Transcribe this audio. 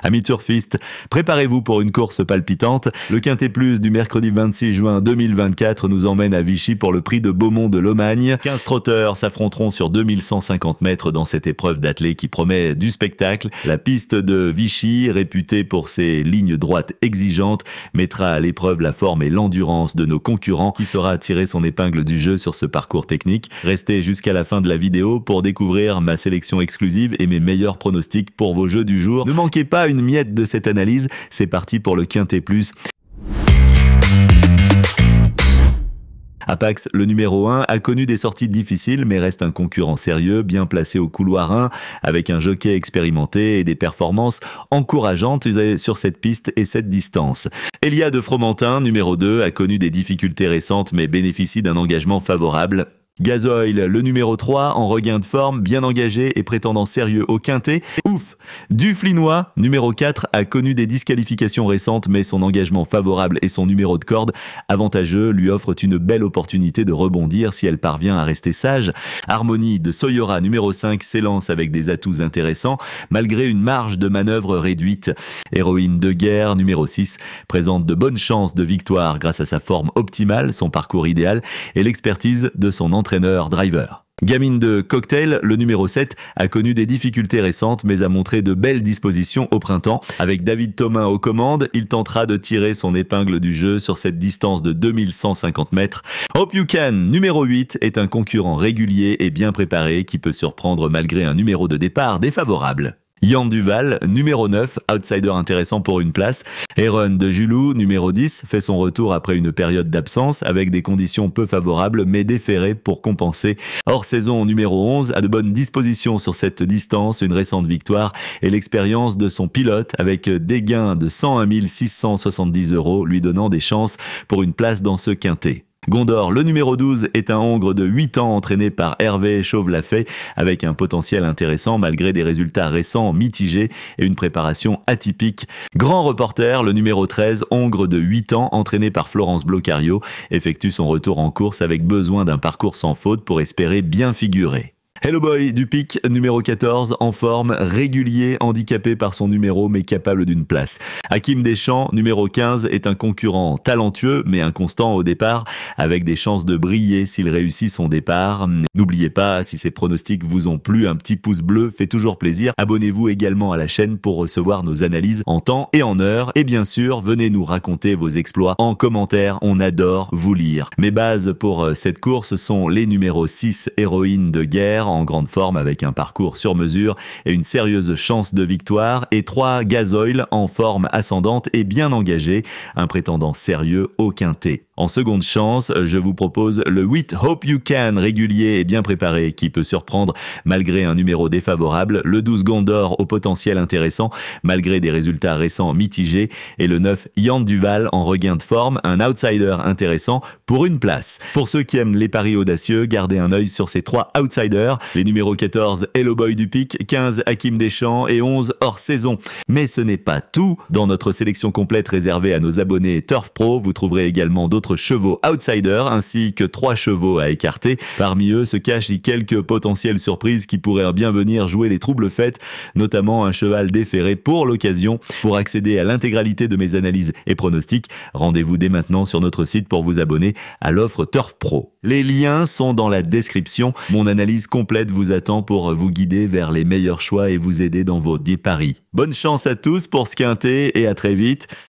Amis turfistes, préparez-vous pour une course palpitante. Le Quintet Plus du mercredi 26 juin 2024 nous emmène à Vichy pour le prix de Beaumont de Lomagne. 15 trotteurs s'affronteront sur 2150 mètres dans cette épreuve d'athlée qui promet du spectacle. La piste de Vichy, réputée pour ses lignes droites exigeantes, mettra à l'épreuve la forme et l'endurance de nos concurrents. Qui saura tirer son épingle du jeu sur ce parcours technique? Restez jusqu'à la fin de la vidéo pour découvrir ma sélection exclusive et mes meilleurs pronostics pour vos jeux du jour. Ne manquez pas une miette de cette analyse. C'est parti pour le Quintet Plus. Apax, le numéro 1, a connu des sorties difficiles mais reste un concurrent sérieux, bien placé au couloir 1, avec un jockey expérimenté et des performances encourageantes sur cette piste et cette distance. Elia de Fromentin, numéro 2, a connu des difficultés récentes mais bénéficie d'un engagement favorable. Gazoil, le numéro 3, en regain de forme, bien engagé et prétendant sérieux au quintet. Ouf! Duflinois, numéro 4, a connu des disqualifications récentes, mais son engagement favorable et son numéro de corde avantageux lui offrent une belle opportunité de rebondir si elle parvient à rester sage. Harmonie de Soyora, numéro 5, s'élance avec des atouts intéressants, malgré une marge de manœuvre réduite. Héroïne de guerre, numéro 6, présente de bonnes chances de victoire grâce à sa forme optimale, son parcours idéal et l'expertise de son entraîneur-driver. Gamine de Cocktail, le numéro 7, a connu des difficultés récentes mais a montré de belles dispositions au printemps. Avec David Thomas aux commandes, il tentera de tirer son épingle du jeu sur cette distance de 2150 mètres. Hope You Can, numéro 8, est un concurrent régulier et bien préparé qui peut surprendre malgré un numéro de départ défavorable. Yann Duval, numéro 9, outsider intéressant pour une place. Heron de Julou, numéro 10, fait son retour après une période d'absence avec des conditions peu favorables mais déférées pour compenser. Hors saison, numéro 11, a de bonnes dispositions sur cette distance, une récente victoire et l'expérience de son pilote avec des gains de 101 670 € lui donnant des chances pour une place dans ce quintet. Gondor, le numéro 12, est un hongre de 8 ans entraîné par Hervé Chauve-Lafay avec un potentiel intéressant malgré des résultats récents mitigés et une préparation atypique. Grand Reporter, le numéro 13, hongre de 8 ans entraîné par Florence Blocario, effectue son retour en course avec besoin d'un parcours sans faute pour espérer bien figurer. Hello Boy du Pic, numéro 14, en forme, régulier, handicapé par son numéro mais capable d'une place. Hakim Deschamps, numéro 15, est un concurrent talentueux mais inconstant au départ, avec des chances de briller s'il réussit son départ. N'oubliez pas, si ces pronostics vous ont plu, un petit pouce bleu fait toujours plaisir. Abonnez-vous également à la chaîne pour recevoir nos analyses en temps et en heure. Et bien sûr, venez nous raconter vos exploits en commentaire, on adore vous lire. Mes bases pour cette course sont les numéros 6, Héroïne de guerre, en grande forme avec un parcours sur mesure et une sérieuse chance de victoire, et 3 Gazoil en forme ascendante et bien engagé, un prétendant sérieux au quintet. En seconde chance, je vous propose le 8 Hope You Can régulier et bien préparé qui peut surprendre malgré un numéro défavorable, le 12 Gondor au potentiel intéressant malgré des résultats récents mitigés et le 9 Yann Duval en regain de forme, un outsider intéressant pour une place. Pour ceux qui aiment les paris audacieux, gardez un œil sur ces 3 outsiders, les numéros 14 Hello Boy du Pic, 15 Hakim Deschamps et 11 hors saison. Mais ce n'est pas tout. Dans notre sélection complète réservée à nos abonnés Turf Pro, vous trouverez également d'autres chevaux outsiders ainsi que 3 chevaux à écarter. Parmi eux se cachent quelques potentielles surprises qui pourraient bien venir jouer les troubles fêtes, notamment un cheval déféré pour l'occasion. Pour accéder à l'intégralité de mes analyses et pronostics, rendez-vous dès maintenant sur notre site pour vous abonner à l'offre Turf Pro. Les liens sont dans la description. Mon analyse complète vous attend pour vous guider vers les meilleurs choix et vous aider dans vos paris. Bonne chance à tous pour ce quintet et à très vite.